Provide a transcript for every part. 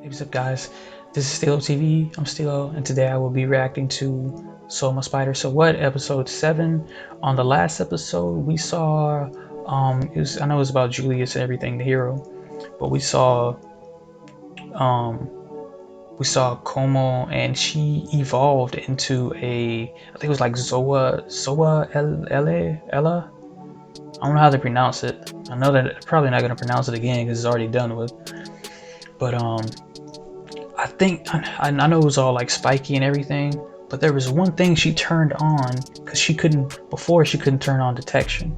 Hey, what's up, guys? This is Stelo TV. I'm Stelo, and today I will be reacting to Soma Spider. So what? Episode 7. On the last episode, we saw I know it was about Julius and everything, the hero, but um we saw Como, and she evolved into I think it was like Zoa Ella. I don't know how to pronounce it. I know that I'm probably not gonna pronounce it again because it's already done with. But I think I know it was all like spiky and everything, but there was one thing she turned on because she couldn't turn on detection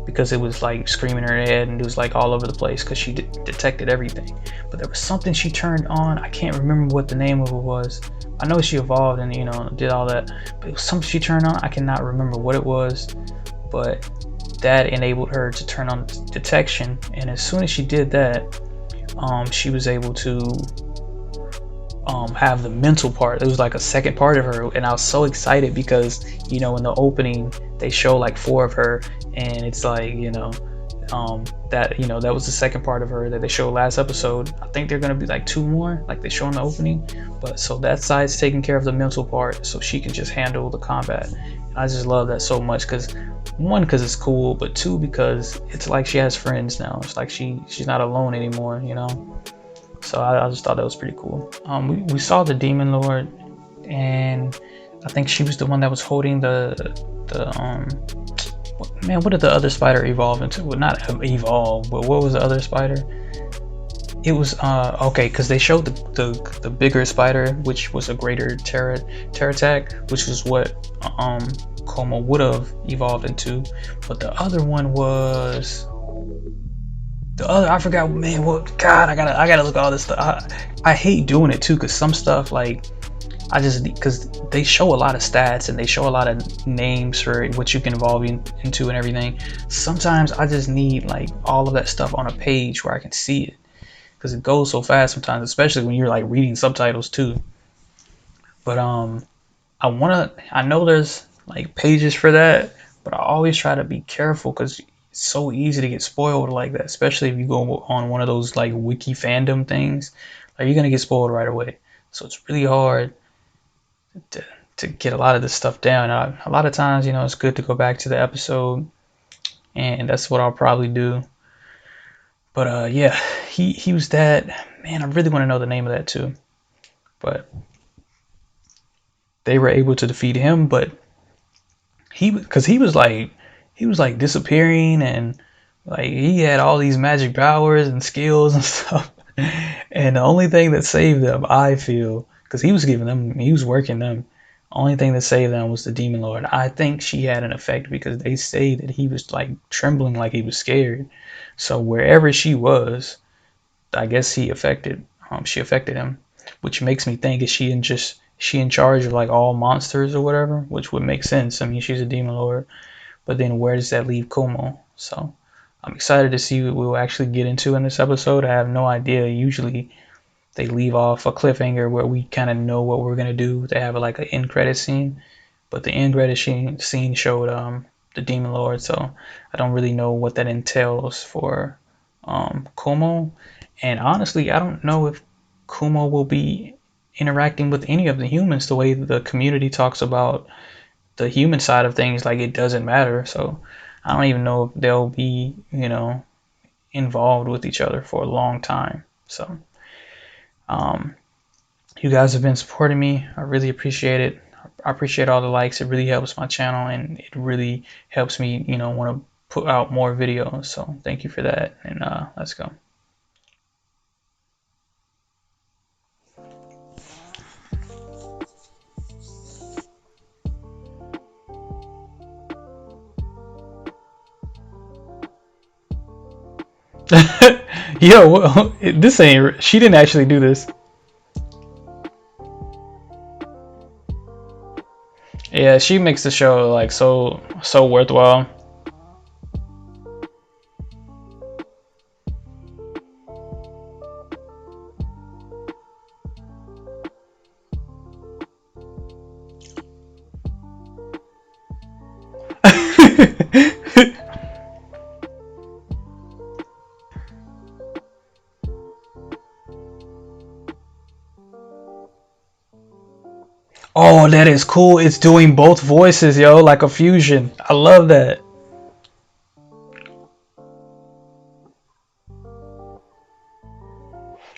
because it was like screaming in her head and it was like all over the place because she detected everything. But there was something she turned on. I can't remember what the name of it was. I know she evolved and did all that, but it was something she turned on. I cannot remember what it was, but that enabled her to turn on detection. And as soon as she did that, she was able to have the mental part. It was like a second part of her, and I was so excited because in the opening they show like 4 of her, and it's like that was the second part of her that they showed last episode. I think they're gonna be like 2 more, like they show in the opening. But so that side's taking care of the mental part, so she can just handle the combat. And I just love that so much because because it's cool, but 2 because it's like she has friends now. It's like she's not alone anymore. So I just thought that was pretty cool. We saw the Demon Lord, and I think she was the one that was holding the man. What did the other spider evolve into? Well, not evolve, but what was the other spider? It was okay because they showed the bigger spider, which was a greater terror attack, which was what Como would have evolved into. But the other one was the other, I forgot, man. What? God, I gotta look at all this stuff. I hate doing it too, cause some stuff like I just because they show a lot of stats and they show a lot of names for what you can evolve into and everything. Sometimes I just need like all of that stuff on a page where I can see it, because it goes so fast sometimes, especially when you're like reading subtitles too. But I know there's like pages for that, but I always try to be careful because it's so easy to get spoiled like that, especially if you go on one of those like wiki fandom things. Like you're gonna get spoiled right away. So it's really hard to, to get a lot of this stuff down. A lot of times, it's good to go back to the episode, and that's what I'll probably do. But yeah, he was that man. I really want to know the name of that too. But they were able to defeat him, but because he was like disappearing, and like he had all these magic powers and skills and stuff. And the only thing that saved them, I feel, because he was working them. Only thing that saved them was the demon lord. I think she had an effect because they say that he was like trembling, like he was scared. So wherever she was, I guess she affected him, which makes me think, is she in charge of like all monsters or whatever, which would make sense. I mean, she's a demon lord, but then where does that leave Kumo? So I'm excited to see what we'll actually get into in this episode. I have no idea. Usually they leave off a cliffhanger where we kind of know what we're gonna do. They have like an end credit scene, but the end credit scene showed the demon lord, so I don't really know what that entails for Kumo. And honestly, I don't know if Kumo will be interacting with any of the humans the way the community talks about the human side of things, like it doesn't matter. So I don't even know if they'll be, involved with each other for a long time. So um, you guys have been supporting me. I really appreciate it. I appreciate all the likes. It really helps my channel, and it really helps me, want to put out more videos. So thank you for that. And let's go. Yo, this ain't. She didn't actually do this. Yeah, she makes the show like so worthwhile. Oh, that is cool. It's doing both voices, yo, like a fusion. I love that.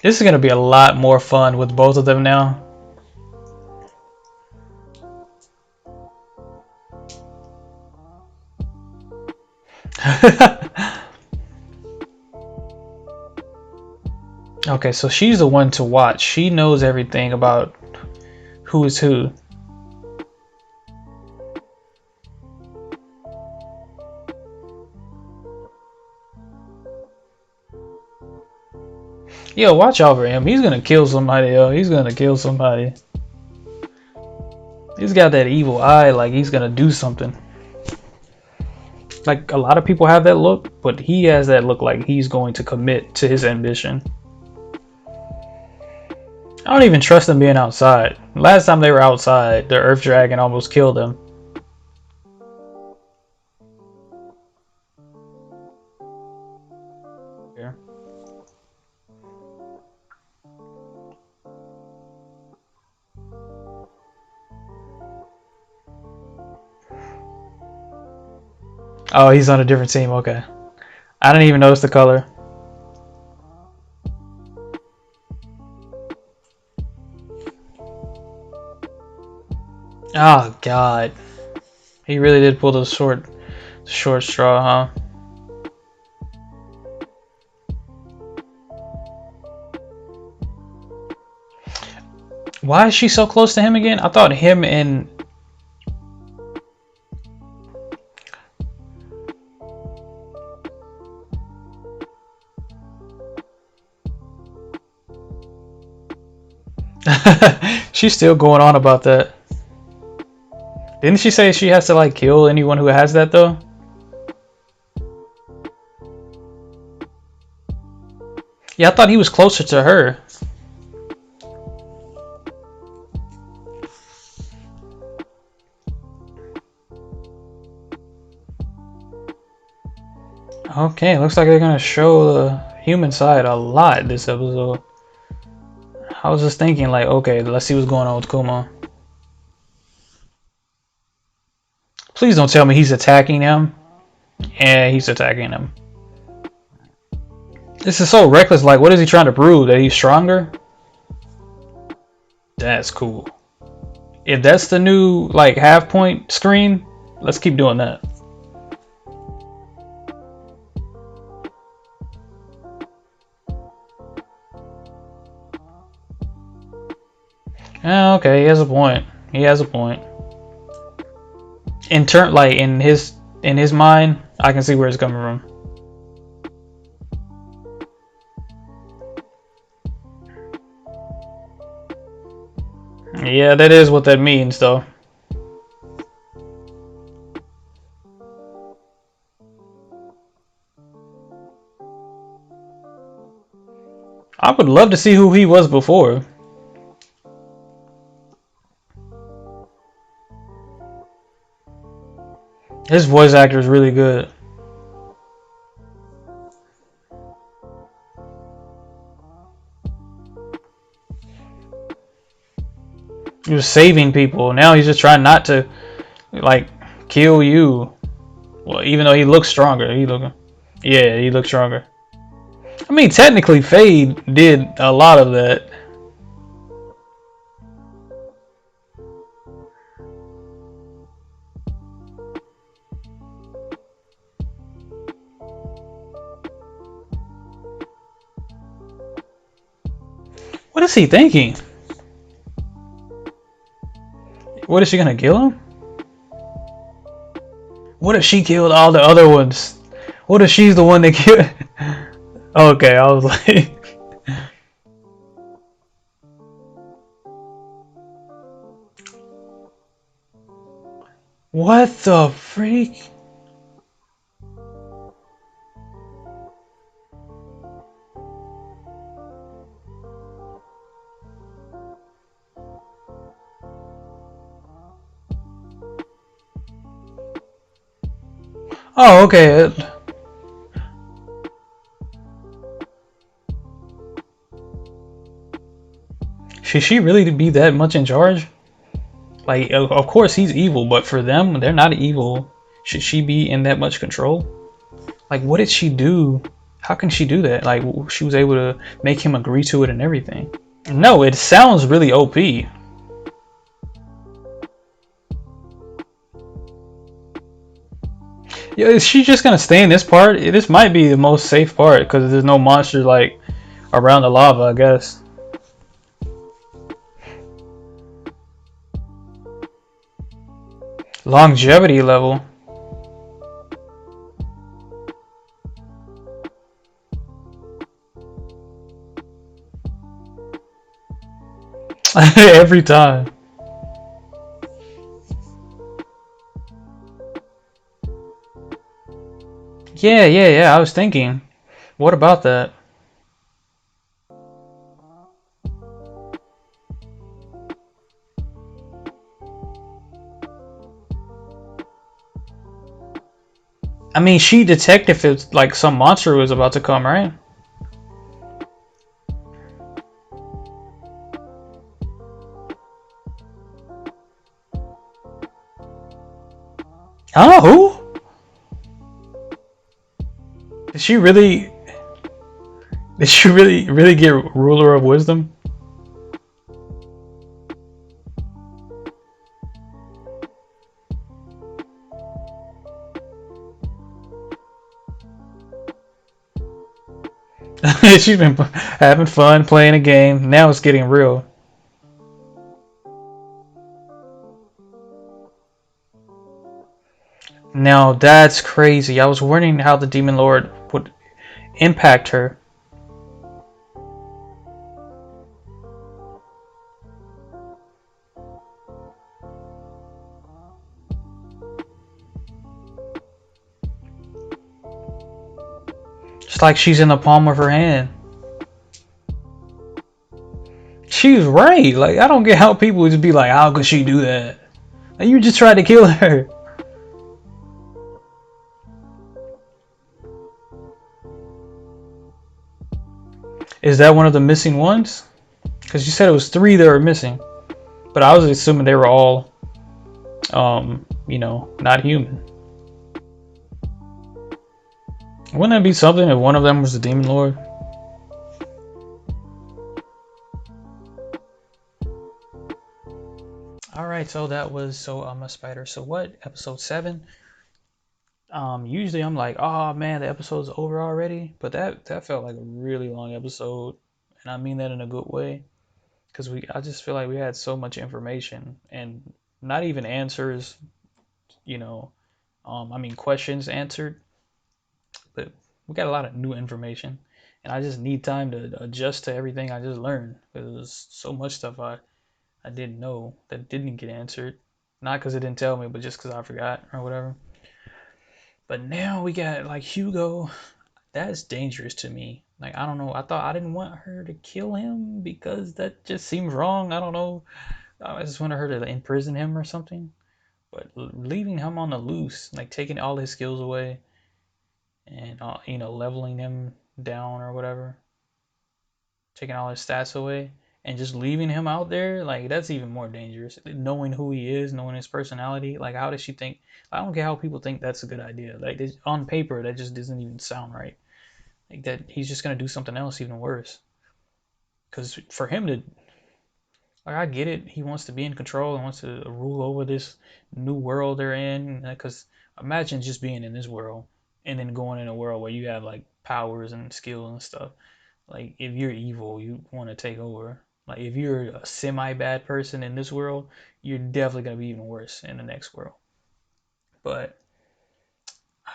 This is gonna be a lot more fun with both of them now. Okay, so she's the one to watch. She knows everything about who is who. Yo, watch out for him. He's gonna kill somebody, yo. He's gonna kill somebody. He's got that evil eye, like he's gonna do something. Like a lot of people have that look, but he has that look like he's going to commit to his ambition. I don't even trust them being outside. Last time they were outside, the Earth Dragon almost killed them. Yeah. Oh, he's on a different team. Okay. I didn't even notice the color. Oh God. He really did pull the short straw, huh? Why is she so close to him again? I thought him and she's still going on about that. Didn't she say she has to like kill anyone who has that though? Yeah, I thought he was closer to her. Okay, looks like they're gonna show the human side a lot this episode. I was just thinking like, okay, let's see what's going on with Kumo. Please don't tell me he's attacking him. Yeah, he's attacking him. This is so reckless. Like, what is he trying to prove? That he's stronger? That's cool. If that's the new like half point screen, let's keep doing that. Okay, he has a point. He has a point. In turn, like in his mind, I can see where it's coming from. Yeah, that is what that means, though. I would love to see who he was before. His voice actor is really good. He was saving people. Now he's just trying not to, like, kill you. Well, even though he looks stronger, yeah, he looks stronger. I mean, technically, Fade did a lot of that. What is he thinking? What is she gonna kill him? What if she killed all the other ones? What if she's the one that killed? Okay, I was like, what the freak? Oh, okay. Should she really be that much in charge? Like, of course he's evil, but for them, they're not evil. Should she be in that much control? Like, what did she do? How can she do that? Like, she was able to make him agree to it and everything. No, it sounds really OP. Yeah, is she just gonna stay in this part? This might be the most safe part because there's no monster like around the lava, I guess. Longevity level. Every time. Yeah. I was thinking, what about that? I mean, she detected if it's like some monster was about to come, right? Oh, who? Did she really? Did she really get ruler of wisdom? She's been having fun playing a game. Now it's getting real. Now that's crazy. I was wondering how the Demon Lord would impact her. It's like she's in the palm of her hand. She's right. Like, I don't get how people just be like, how could she do that? Like, you just tried to kill her. Is that one of the missing ones? Because you said it was three that were missing. But I was assuming they were all, not human. Wouldn't that be something if one of them was the Demon Lord? All right, so that was so I'm a spider. So what? Episode 7. Usually I'm like, oh man, the episode's over already, but that felt like a really long episode, and I mean that in a good way, because I just feel like we had so much information and not even answers, you know, I mean questions answered, but we got a lot of new information, and I just need time to adjust to everything I just learned. There's so much stuff I didn't know that didn't get answered, not because it didn't tell me, but just because I forgot or whatever. But now we got like Hugo. That's dangerous to me. Like, I don't know. I thought I didn't want her to kill him because that just seems wrong. I don't know. I just wanted her to imprison him or something. But leaving him on the loose, like taking all his skills away and leveling him down or whatever, taking all his stats away and just leaving him out there, like that's even more dangerous. Knowing who he is, knowing his personality, like how does she think? I don't get how people think that's a good idea. Like on paper, that just doesn't even sound right. Like that he's just gonna do something else even worse. Because for him to, like, I get it, he wants to be in control and wants to rule over this new world they're in. Because imagine just being in this world and then going in a world where you have like powers and skills and stuff. Like if you're evil, you want to take over. Like if you're a semi bad person in this world, you're definitely gonna be even worse in the next world. But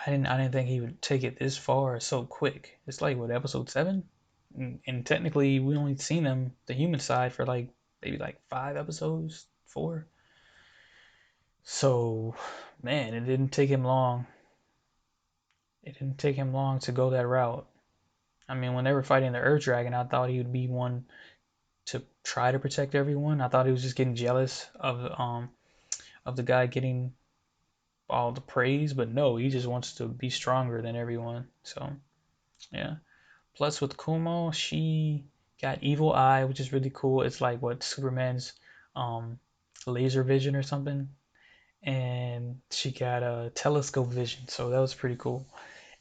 I didn't think he would take it this far so quick. It's like what, episode 7, and technically we only seen them the human side for like maybe like 5 episodes, 4. So man, it didn't take him long. It didn't take him long to go that route. I mean, when they were fighting the Earth Dragon, I thought he would be one to try to protect everyone. I thought he was just getting jealous of the guy getting all the praise, but no, he just wants to be stronger than everyone. So yeah. Plus with Kumo, she got Evil Eye, which is really cool. It's like what Superman's um laser vision or something, and she got a telescope vision. So that was pretty cool.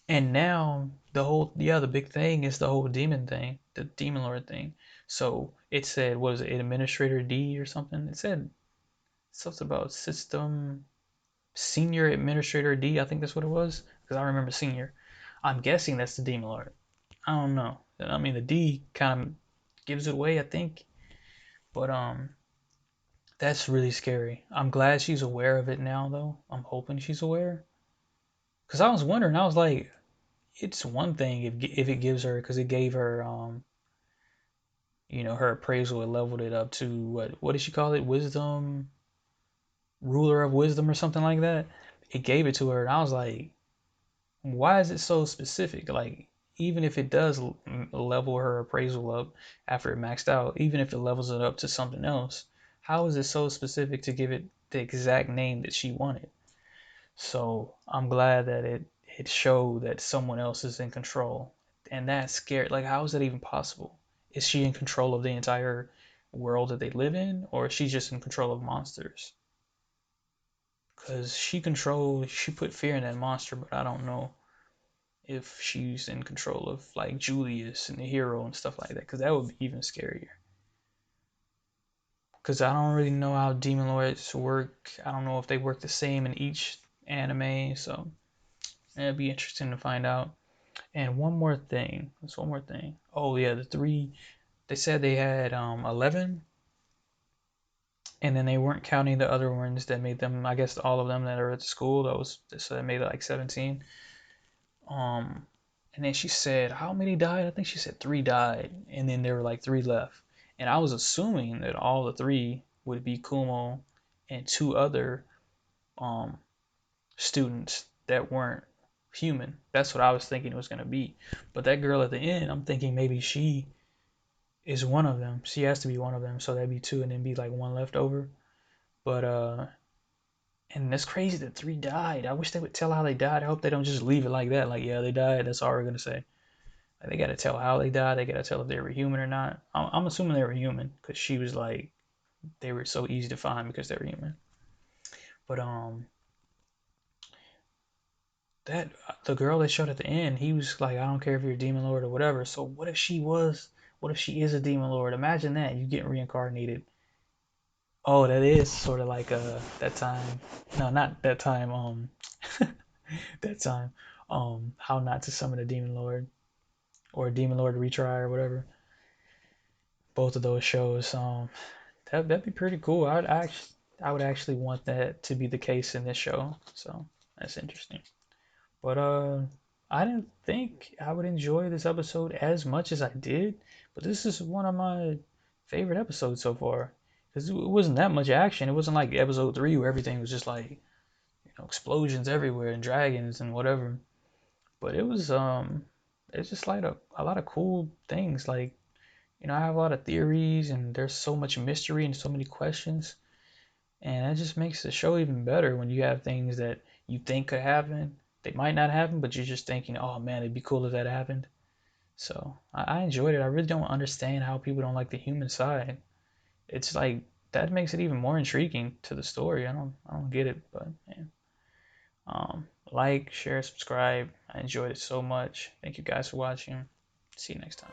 And now the big thing is the whole demon thing, the demon lord thing. So it said, what was it, Administrator D or something? It said something about system senior administrator D. I think that's what it was because I remember senior. I'm guessing that's the demon lord. I don't know. I mean, the D kind of gives it away, I think. But that's really scary. I'm glad she's aware of it now, though. I'm hoping she's aware. Cause I was wondering, I was like, it's one thing if it gives her, cause it gave her her appraisal, it leveled it up to what did she call it? Wisdom, ruler of wisdom or something like that. It gave it to her, and I was like, why is it so specific? Like, even if it does level her appraisal up after it maxed out, even if it levels it up to something else, how is it so specific to give it the exact name that she wanted? So I'm glad that it showed that someone else is in control, and that's scary. Like, how is that even possible? Is she in control of the entire world that they live in, or is she just in control of monsters? Because she put fear in that monster, but I don't know if she's in control of like Julius and the hero and stuff like that, because that would be even scarier. Because I don't really know how Demon Lords work. I don't know if they work the same in each anime, so it'd be interesting to find out. And one more thing. There's one more thing. Oh yeah, the three. They said they had 11, and then they weren't counting the other ones that made them. I guess all of them that are at the school. So that made it like 17. Um, and then she said, how many died? I think she said three died, and then there were like three left. And I was assuming that all the three would be Kumo and two other um, students that weren't human. That's what I was thinking it was gonna be. But that girl at the end, I'm thinking maybe she is one of them. She has to be one of them, so that'd be two, and then be like one left over. But and it's crazy that three died. I wish they would tell how they died. I hope they don't just leave it like that. Like, yeah, they died. That's all we're gonna say. Like, they gotta tell how they died. They gotta tell if they were human or not. I'm assuming they were human because she was like they were so easy to find because they were human. But that the girl they showed at the end, he was like, I don't care if you're a demon lord or whatever. So what if she was? What if she is a demon lord? Imagine that you get reincarnated. Oh, that is sort of like that time. No, not that time. That time. How not to summon a demon lord or a demon lord retry or whatever. Both of those shows. That'd be pretty cool. I would actually want that to be the case in this show. So that's interesting. But I didn't think I would enjoy this episode as much as I did. But this is one of my favorite episodes so far because it wasn't that much action. It wasn't like episode three where everything was just like explosions everywhere and dragons and whatever. But it's just like a lot of cool things. Like, I have a lot of theories and there's so much mystery and so many questions. And that just makes the show even better when you have things that you think could happen. They might not happen, but you're just thinking, oh man, it'd be cool if that happened. So I enjoyed it. I really don't understand how people don't like the human side. It's like that makes it even more intriguing to the story. I don't get it, but man. Like, share, subscribe. I enjoyed it so much. Thank you guys for watching. See you next time.